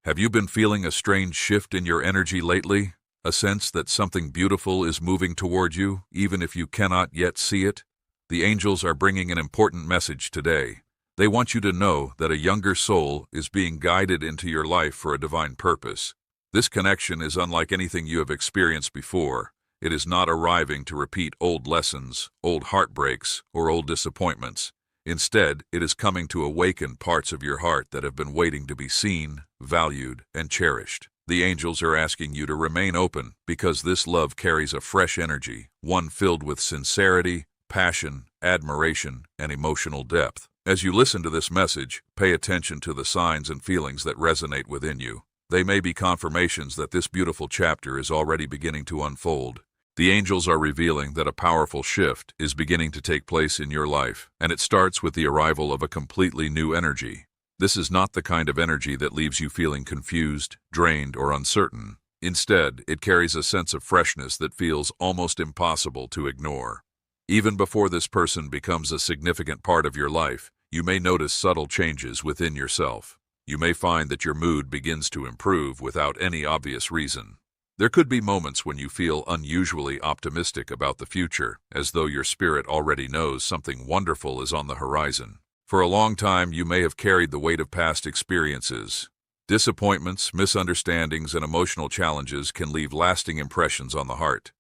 Have you been feeling a strange shift in your energy lately? A sense that something beautiful is moving toward you, even if you cannot yet see it? The angels are bringing an important message today. They want you to know that a younger soul is being guided into your life for a divine purpose. This connection is unlike anything you have experienced before. It is not arriving to repeat old lessons, old heartbreaks, or old disappointments. Instead, it is coming to awaken parts of your heart that have been waiting to be seen, valued, and cherished. The angels are asking you to remain open because this love carries a fresh energy, one filled with sincerity, passion, admiration, and emotional depth. As you listen to this message, pay attention to the signs and feelings that resonate within you. They may be confirmations that this beautiful chapter is already beginning to unfold. The angels are revealing that a powerful shift is beginning to take place in your life, and it starts with the arrival of a completely new energy. This is not the kind of energy that leaves you feeling confused, drained, or uncertain. Instead, it carries a sense of freshness that feels almost impossible to ignore. Even before this person becomes a significant part of your life, you may notice subtle changes within yourself. You may find that your mood begins to improve without any obvious reason. There could be moments when you feel unusually optimistic about the future, as though your spirit already knows something wonderful is on the horizon. For a long time, you may have carried the weight of past experiences. Disappointments, misunderstandings, and emotional challenges can leave lasting impressions on the heart.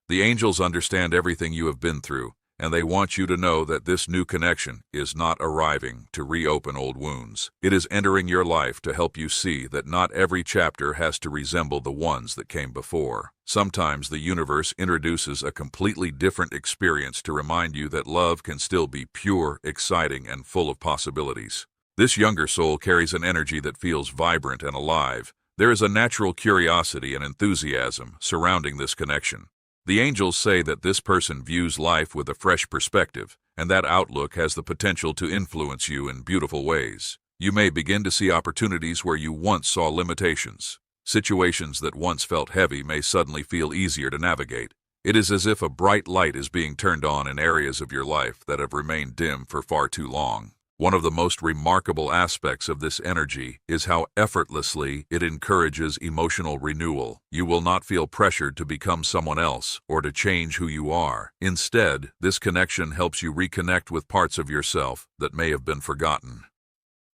The angels understand everything you have been through, and they want you to know that this new connection is not arriving to reopen old wounds. It is entering your life to help you see that not every chapter has to resemble the ones that came before. Sometimes the universe introduces a completely different experience to remind you that love can still be pure, exciting, and full of possibilities. This younger soul carries an energy that feels vibrant and alive. There is a natural curiosity and enthusiasm surrounding this connection. The angels say that this person views life with a fresh perspective, and that outlook has the potential to influence you in beautiful ways. You may begin to see opportunities where you once saw limitations. Situations that once felt heavy may suddenly feel easier to navigate. It is as if a bright light is being turned on in areas of your life that have remained dim for far too long. One of the most remarkable aspects of this energy is how effortlessly it encourages emotional renewal. You will not feel pressured to become someone else or to change who you are. Instead, this connection helps you reconnect with parts of yourself that may have been forgotten.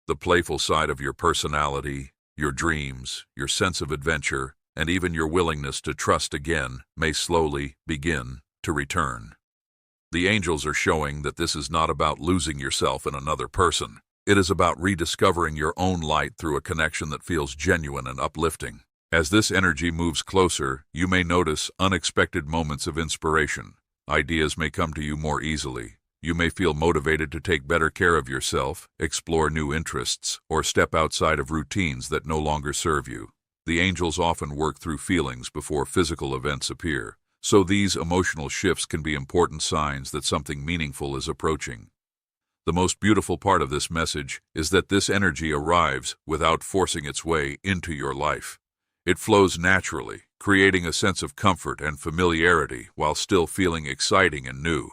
The playful side of your personality, your dreams, your sense of adventure, and even your willingness to trust again may slowly begin to return. The angels are showing that this is not about losing yourself in another person. It is about rediscovering your own light through a connection that feels genuine and uplifting. As this energy moves closer, you may notice unexpected moments of inspiration. Ideas may come to you more easily. You may feel motivated to take better care of yourself, explore new interests, or step outside of routines that no longer serve you. The angels often work through feelings before physical events appear. So these emotional shifts can be important signs that something meaningful is approaching. The most beautiful part of this message is that this energy arrives without forcing its way into your life. It flows naturally, creating a sense of comfort and familiarity while still feeling exciting and new.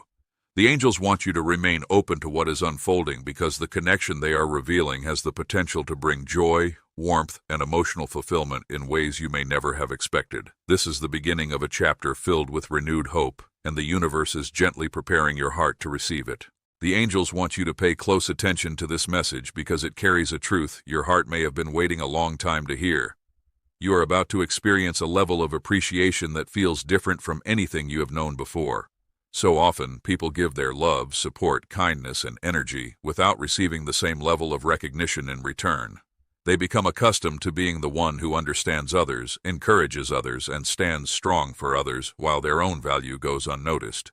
The angels want you to remain open to what is unfolding because the connection they are revealing has the potential to bring joy, warmth, and emotional fulfillment in ways you may never have expected. This is the beginning of a chapter filled with renewed hope, and the universe is gently preparing your heart to receive it. The angels want you to pay close attention to this message because it carries a truth your heart may have been waiting a long time to hear. You are about to experience a level of appreciation that feels different from anything you have known before. So often, people give their love, support, kindness, and energy without receiving the same level of recognition in return. They become accustomed to being the one who understands others, encourages others, and stands strong for others while their own value goes unnoticed.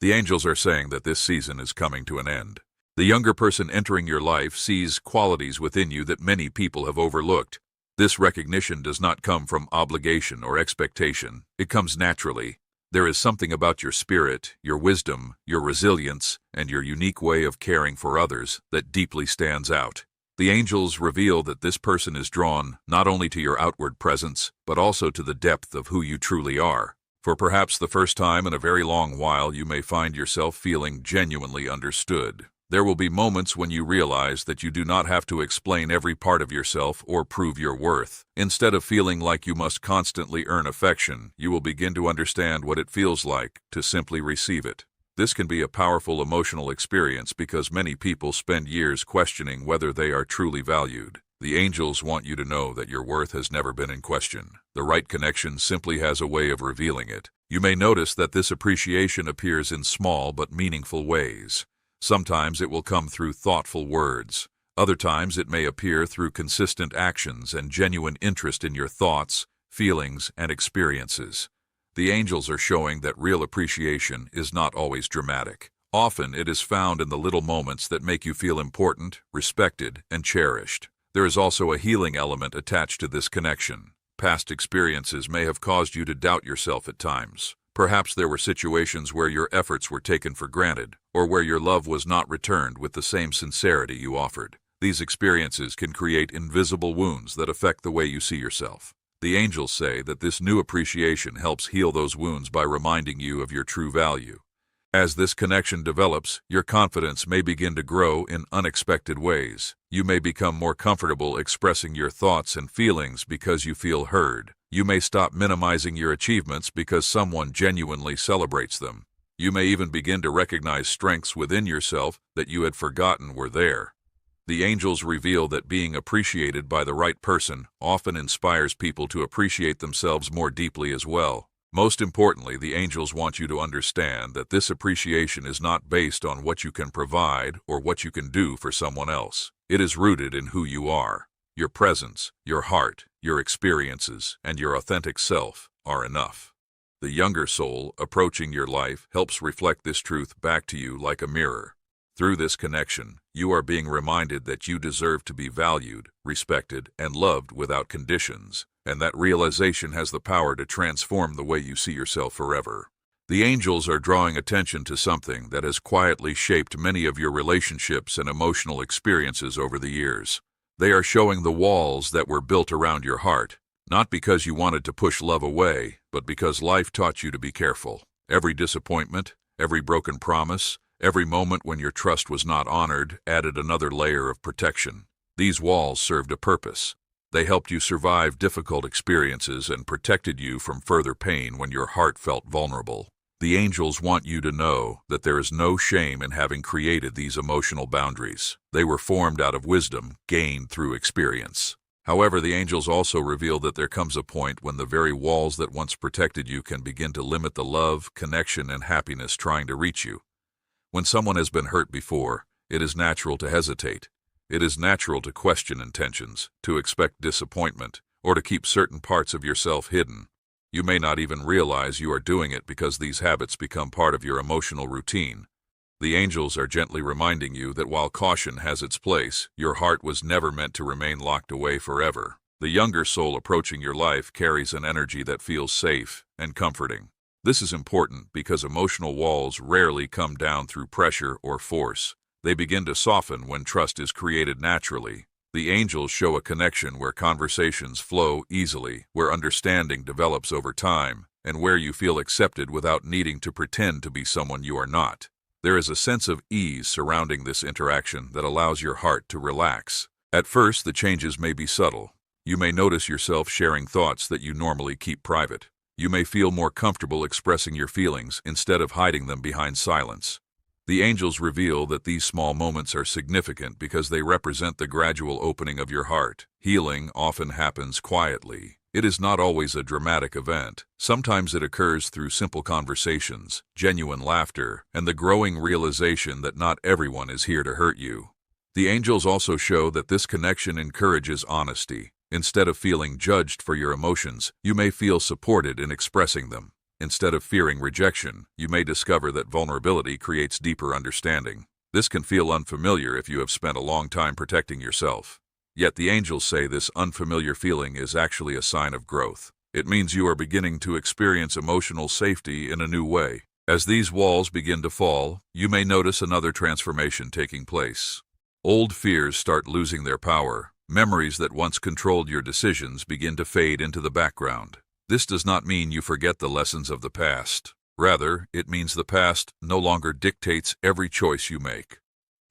The angels are saying that this season is coming to an end. The younger person entering your life sees qualities within you that many people have overlooked. This recognition does not come from obligation or expectation. It comes naturally. There is something about your spirit, your wisdom, your resilience, and your unique way of caring for others that deeply stands out. The angels reveal that this person is drawn not only to your outward presence, but also to the depth of who you truly are. For perhaps the first time in a very long while, you may find yourself feeling genuinely understood. There will be moments when you realize that you do not have to explain every part of yourself or prove your worth. Instead of feeling like you must constantly earn affection, you will begin to understand what it feels like to simply receive it. This can be a powerful emotional experience because many people spend years questioning whether they are truly valued. The angels want you to know that your worth has never been in question. The right connection simply has a way of revealing it. You may notice that this appreciation appears in small but meaningful ways. Sometimes it will come through thoughtful words. Other times it may appear through consistent actions and genuine interest in your thoughts, feelings, and experiences. The angels are showing that real appreciation is not always dramatic. Often it is found in the little moments that make you feel important, respected, and cherished. There is also a healing element attached to this connection. Past experiences may have caused you to doubt yourself at times. Perhaps there were situations where your efforts were taken for granted, or where your love was not returned with the same sincerity you offered. These experiences can create invisible wounds that affect the way you see yourself. The angels say that this new appreciation helps heal those wounds by reminding you of your true value. As this connection develops, your confidence may begin to grow in unexpected ways. You may become more comfortable expressing your thoughts and feelings because you feel heard. You may stop minimizing your achievements because someone genuinely celebrates them. You may even begin to recognize strengths within yourself that you had forgotten were there. The angels reveal that being appreciated by the right person often inspires people to appreciate themselves more deeply as well. Most importantly, the angels want you to understand that this appreciation is not based on what you can provide or what you can do for someone else. It is rooted in who you are. Your presence, your heart, your experiences, and your authentic self are enough. The younger soul approaching your life helps reflect this truth back to you like a mirror. Through this connection, you are being reminded that you deserve to be valued, respected, and loved without conditions, and that realization has the power to transform the way you see yourself forever. The angels are drawing attention to something that has quietly shaped many of your relationships and emotional experiences over the years. They are showing the walls that were built around your heart, not because you wanted to push love away, but because life taught you to be careful. Every disappointment, every broken promise, every moment when your trust was not honored added another layer of protection. These walls served a purpose. They helped you survive difficult experiences and protected you from further pain when your heart felt vulnerable. The angels want you to know that there is no shame in having created these emotional boundaries. They were formed out of wisdom, gained through experience. However, the angels also reveal that there comes a point when the very walls that once protected you can begin to limit the love, connection, and happiness trying to reach you. When someone has been hurt before, it is natural to hesitate. It is natural to question intentions, to expect disappointment, or to keep certain parts of yourself hidden. You may not even realize you are doing it because these habits become part of your emotional routine. The angels are gently reminding you that while caution has its place, your heart was never meant to remain locked away forever. The younger soul approaching your life carries an energy that feels safe and comforting. This is important because emotional walls rarely come down through pressure or force. They begin to soften when trust is created naturally. The angels show a connection where conversations flow easily, where understanding develops over time, and where you feel accepted without needing to pretend to be someone you are not. There is a sense of ease surrounding this interaction that allows your heart to relax. At first, the changes may be subtle. You may notice yourself sharing thoughts that you normally keep private. You may feel more comfortable expressing your feelings instead of hiding them behind silence. The angels reveal that these small moments are significant because they represent the gradual opening of your heart. Healing often happens quietly. It is not always a dramatic event. Sometimes it occurs through simple conversations, genuine laughter, and the growing realization that not everyone is here to hurt you. The angels also show that this connection encourages honesty. Instead of feeling judged for your emotions, you may feel supported in expressing them. Instead of fearing rejection, you may discover that vulnerability creates deeper understanding. This can feel unfamiliar if you have spent a long time protecting yourself. Yet the angels say this unfamiliar feeling is actually a sign of growth. It means you are beginning to experience emotional safety in a new way. As these walls begin to fall, you may notice another transformation taking place. Old fears start losing their power. Memories that once controlled your decisions begin to fade into the background. This does not mean you forget the lessons of the past. Rather, it means the past no longer dictates every choice you make.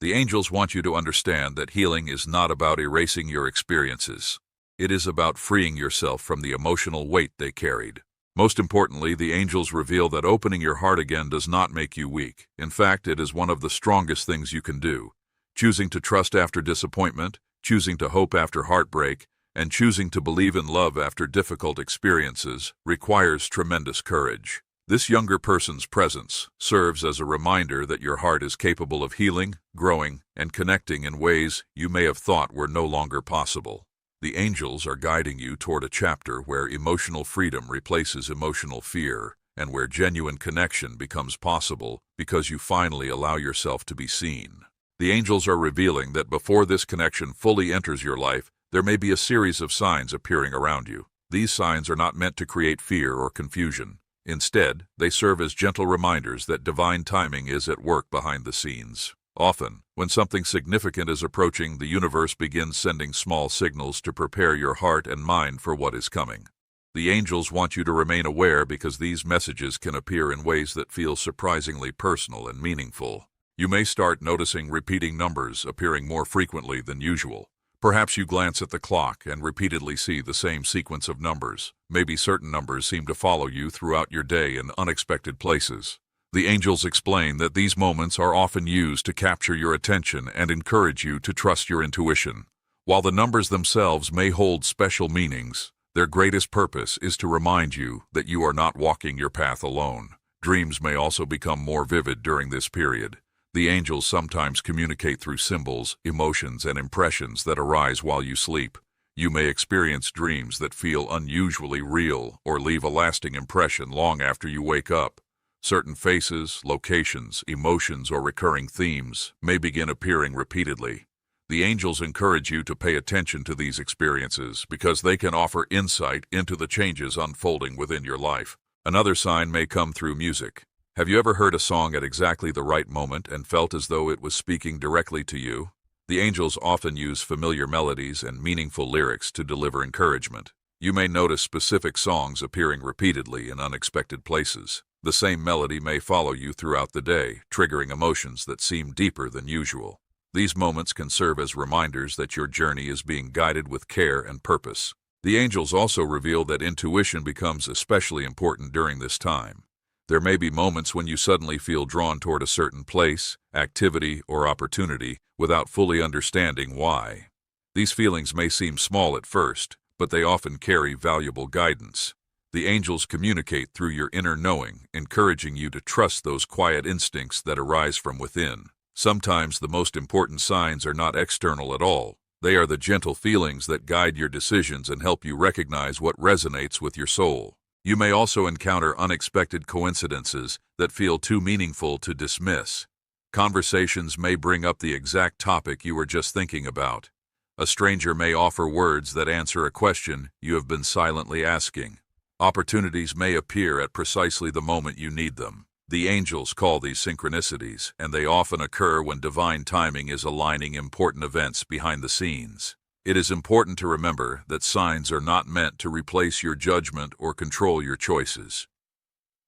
The angels want you to understand that healing is not about erasing your experiences. It is about freeing yourself from the emotional weight they carried. Most importantly, the angels reveal that opening your heart again does not make you weak. In fact, it is one of the strongest things you can do. Choosing to trust after disappointment, choosing to hope after heartbreak, and choosing to believe in love after difficult experiences requires tremendous courage. This younger person's presence serves as a reminder that your heart is capable of healing, growing, and connecting in ways you may have thought were no longer possible. The angels are guiding you toward a chapter where emotional freedom replaces emotional fear, and where genuine connection becomes possible because you finally allow yourself to be seen. The angels are revealing that before this connection fully enters your life, there may be a series of signs appearing around you. These signs are not meant to create fear or confusion. Instead, they serve as gentle reminders that divine timing is at work behind the scenes. Often, when something significant is approaching, the universe begins sending small signals to prepare your heart and mind for what is coming. The angels want you to remain aware because these messages can appear in ways that feel surprisingly personal and meaningful. You may start noticing repeating numbers appearing more frequently than usual. Perhaps you glance at the clock and repeatedly see the same sequence of numbers. Maybe certain numbers seem to follow you throughout your day in unexpected places. The angels explain that these moments are often used to capture your attention and encourage you to trust your intuition. While the numbers themselves may hold special meanings, their greatest purpose is to remind you that you are not walking your path alone. Dreams may also become more vivid during this period. The angels sometimes communicate through symbols, emotions, and impressions that arise while you sleep. You may experience dreams that feel unusually real or leave a lasting impression long after you wake up. Certain faces, locations, emotions, or recurring themes may begin appearing repeatedly. The angels encourage you to pay attention to these experiences because they can offer insight into the changes unfolding within your life. Another sign may come through music. Have you ever heard a song at exactly the right moment and felt as though it was speaking directly to you? The angels often use familiar melodies and meaningful lyrics to deliver encouragement. You may notice specific songs appearing repeatedly in unexpected places. The same melody may follow you throughout the day, triggering emotions that seem deeper than usual. These moments can serve as reminders that your journey is being guided with care and purpose. The angels also reveal that intuition becomes especially important during this time. There may be moments when you suddenly feel drawn toward a certain place, activity, or opportunity without fully understanding why. These feelings may seem small at first, but they often carry valuable guidance. The angels communicate through your inner knowing, encouraging you to trust those quiet instincts that arise from within. Sometimes the most important signs are not external at all. They are the gentle feelings that guide your decisions and help you recognize what resonates with your soul. You may also encounter unexpected coincidences that feel too meaningful to dismiss. Conversations may bring up the exact topic you were just thinking about. A stranger may offer words that answer a question you have been silently asking. Opportunities may appear at precisely the moment you need them. The angels call these synchronicities, and they often occur when divine timing is aligning important events behind the scenes. It is important to remember that signs are not meant to replace your judgment or control your choices.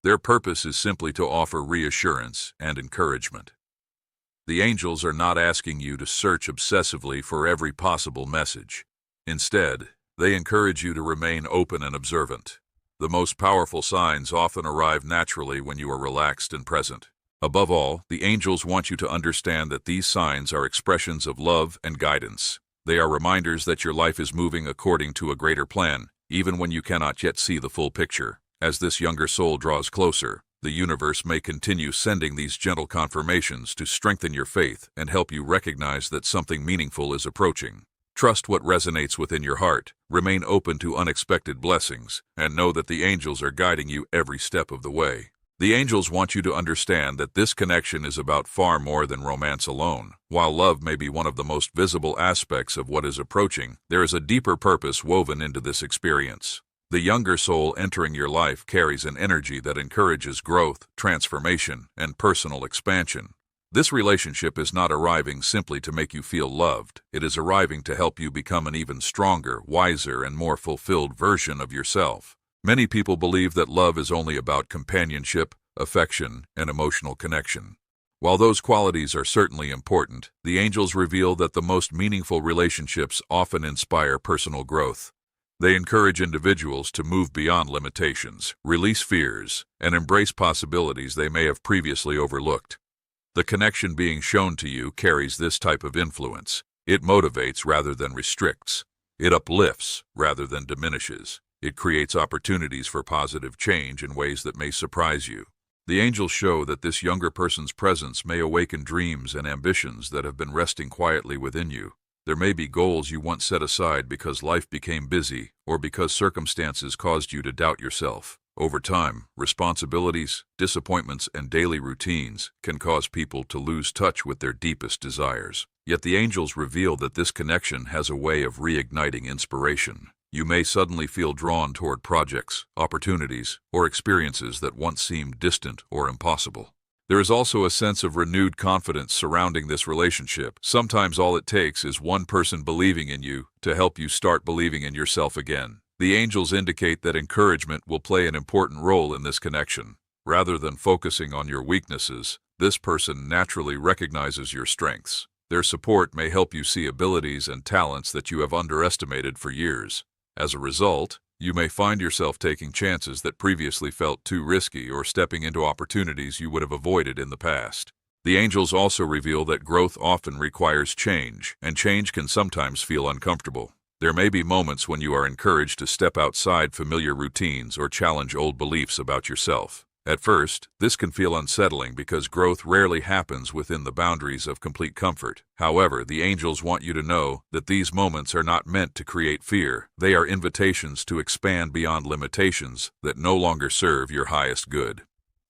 Their purpose is simply to offer reassurance and encouragement. The angels are not asking you to search obsessively for every possible message. Instead, they encourage you to remain open and observant. The most powerful signs often arrive naturally when you are relaxed and present. Above all, the angels want you to understand that these signs are expressions of love and guidance. They are reminders that your life is moving according to a greater plan, even when you cannot yet see the full picture. As this younger soul draws closer, the universe may continue sending these gentle confirmations to strengthen your faith and help you recognize that something meaningful is approaching. Trust what resonates within your heart, remain open to unexpected blessings, and know that the angels are guiding you every step of the way. The angels want you to understand that this connection is about far more than romance alone. While love may be one of the most visible aspects of what is approaching, there is a deeper purpose woven into this experience. The younger soul entering your life carries an energy that encourages growth, transformation, and personal expansion. This relationship is not arriving simply to make you feel loved. It is arriving to help you become an even stronger, wiser, and more fulfilled version of yourself. Many people believe that love is only about companionship, affection, and emotional connection. While those qualities are certainly important, the angels reveal that the most meaningful relationships often inspire personal growth. They encourage individuals to move beyond limitations, release fears, and embrace possibilities they may have previously overlooked. The connection being shown to you carries this type of influence. It motivates rather than restricts. It uplifts rather than diminishes. It creates opportunities for positive change in ways that may surprise you. The angels show that this younger person's presence may awaken dreams and ambitions that have been resting quietly within you. There may be goals you once set aside because life became busy or because circumstances caused you to doubt yourself. Over time, responsibilities, disappointments, and daily routines can cause people to lose touch with their deepest desires. Yet the angels reveal that this connection has a way of reigniting inspiration. You may suddenly feel drawn toward projects, opportunities, or experiences that once seemed distant or impossible. There is also a sense of renewed confidence surrounding this relationship. Sometimes all it takes is one person believing in you to help you start believing in yourself again. The angels indicate that encouragement will play an important role in this connection. Rather than focusing on your weaknesses, this person naturally recognizes your strengths. Their support may help you see abilities and talents that you have underestimated for years. As a result, you may find yourself taking chances that previously felt too risky or stepping into opportunities you would have avoided in the past. The angels also reveal that growth often requires change, and change can sometimes feel uncomfortable. There may be moments when you are encouraged to step outside familiar routines or challenge old beliefs about yourself. At first, this can feel unsettling because growth rarely happens within the boundaries of complete comfort. However, the angels want you to know that these moments are not meant to create fear. They are invitations to expand beyond limitations that no longer serve your highest good.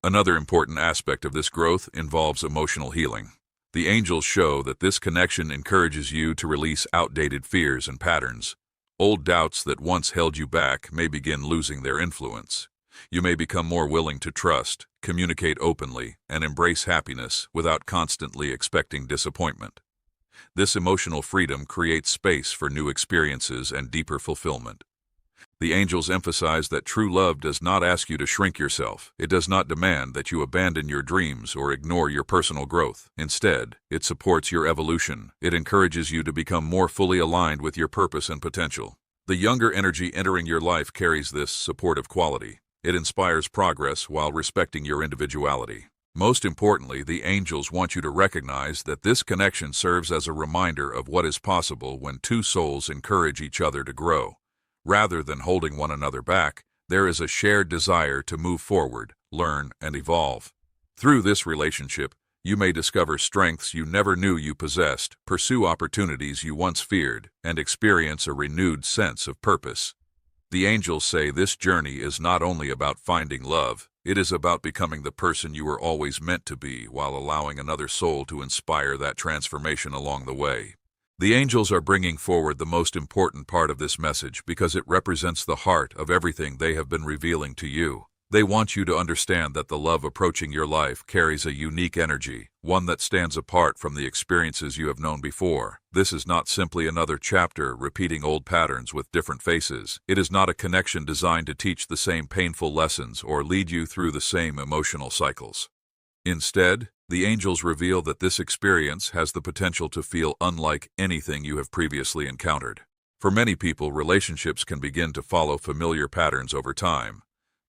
Another important aspect of this growth involves emotional healing. The angels show that this connection encourages you to release outdated fears and patterns. Old doubts that once held you back may begin losing their influence. You may become more willing to trust, communicate openly, and embrace happiness without constantly expecting disappointment. This emotional freedom creates space for new experiences and deeper fulfillment. The angels emphasize that true love does not ask you to shrink yourself. It does not demand that you abandon your dreams or ignore your personal growth. Instead, it supports your evolution. It encourages you to become more fully aligned with your purpose and potential. The younger energy entering your life carries this supportive quality. It inspires progress while respecting your individuality. Most importantly, the angels want you to recognize that this connection serves as a reminder of what is possible when two souls encourage each other to grow. Rather than holding one another back, there is a shared desire to move forward, learn, and evolve. Through this relationship, you may discover strengths you never knew you possessed, pursue opportunities you once feared, and experience a renewed sense of purpose. The angels say this journey is not only about finding love, it is about becoming the person you were always meant to be while allowing another soul to inspire that transformation along the way. The angels are bringing forward the most important part of this message because it represents the heart of everything they have been revealing to you. They want you to understand that the love approaching your life carries a unique energy, one that stands apart from the experiences you have known before. This is not simply another chapter repeating old patterns with different faces. It is not a connection designed to teach the same painful lessons or lead you through the same emotional cycles. Instead, the angels reveal that this experience has the potential to feel unlike anything you have previously encountered. For many people, relationships can begin to follow familiar patterns over time.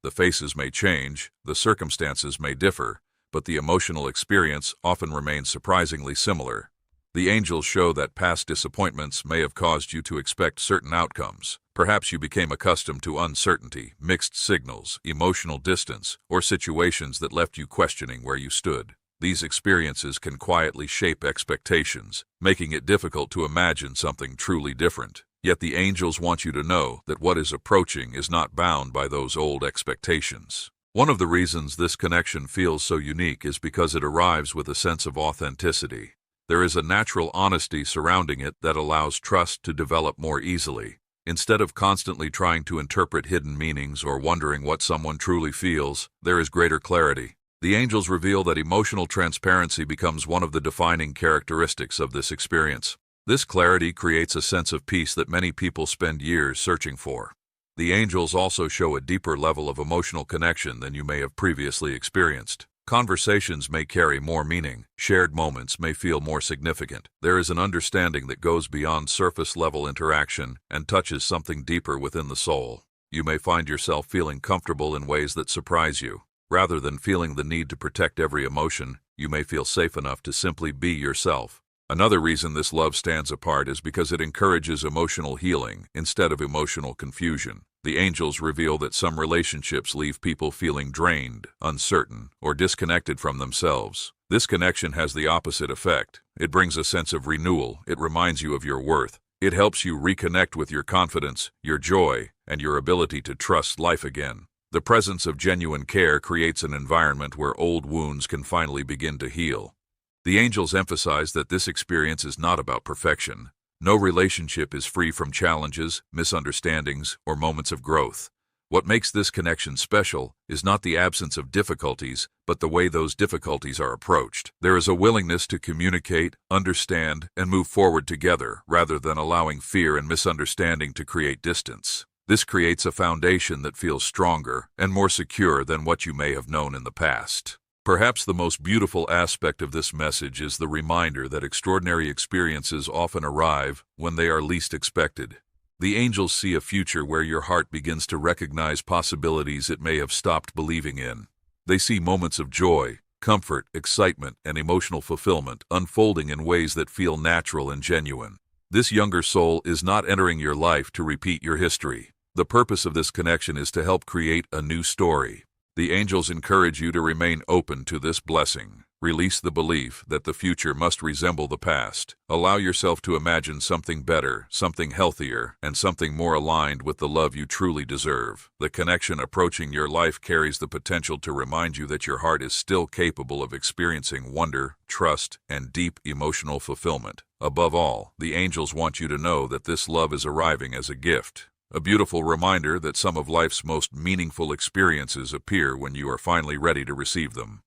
The faces may change, the circumstances may differ, but the emotional experience often remains surprisingly similar. The angels show that past disappointments may have caused you to expect certain outcomes. Perhaps you became accustomed to uncertainty, mixed signals, emotional distance, or situations that left you questioning where you stood. These experiences can quietly shape expectations, making it difficult to imagine something truly different. Yet the angels want you to know that what is approaching is not bound by those old expectations. One of the reasons this connection feels so unique is because it arrives with a sense of authenticity. There is a natural honesty surrounding it that allows trust to develop more easily. Instead of constantly trying to interpret hidden meanings or wondering what someone truly feels, there is greater clarity. The angels reveal that emotional transparency becomes one of the defining characteristics of this experience. This clarity creates a sense of peace that many people spend years searching for. The angels also show a deeper level of emotional connection than you may have previously experienced. Conversations may carry more meaning. Shared moments may feel more significant. There is an understanding that goes beyond surface-level interaction and touches something deeper within the soul. You may find yourself feeling comfortable in ways that surprise you. Rather than feeling the need to protect every emotion, you may feel safe enough to simply be yourself. Another reason this love stands apart is because it encourages emotional healing instead of emotional confusion. The angels reveal that some relationships leave people feeling drained, uncertain, or disconnected from themselves. This connection has the opposite effect. It brings a sense of renewal. It reminds you of your worth. It helps you reconnect with your confidence, your joy, and your ability to trust life again. The presence of genuine care creates an environment where old wounds can finally begin to heal. The angels emphasize that this experience is not about perfection. No relationship is free from challenges, misunderstandings, or moments of growth. What makes this connection special is not the absence of difficulties, but the way those difficulties are approached. There is a willingness to communicate, understand, and move forward together, rather than allowing fear and misunderstanding to create distance. This creates a foundation that feels stronger and more secure than what you may have known in the past. Perhaps the most beautiful aspect of this message is the reminder that extraordinary experiences often arrive when they are least expected. The angels see a future where your heart begins to recognize possibilities it may have stopped believing in. They see moments of joy, comfort, excitement, and emotional fulfillment unfolding in ways that feel natural and genuine. This younger soul is not entering your life to repeat your history. The purpose of this connection is to help create a new story. The angels encourage you to remain open to this blessing. Release the belief that the future must resemble the past. Allow yourself to imagine something better, something healthier, and something more aligned with the love you truly deserve. The connection approaching your life carries the potential to remind you that your heart is still capable of experiencing wonder, trust, and deep emotional fulfillment. Above all, the angels want you to know that this love is arriving as a gift. A beautiful reminder that some of life's most meaningful experiences appear when you are finally ready to receive them.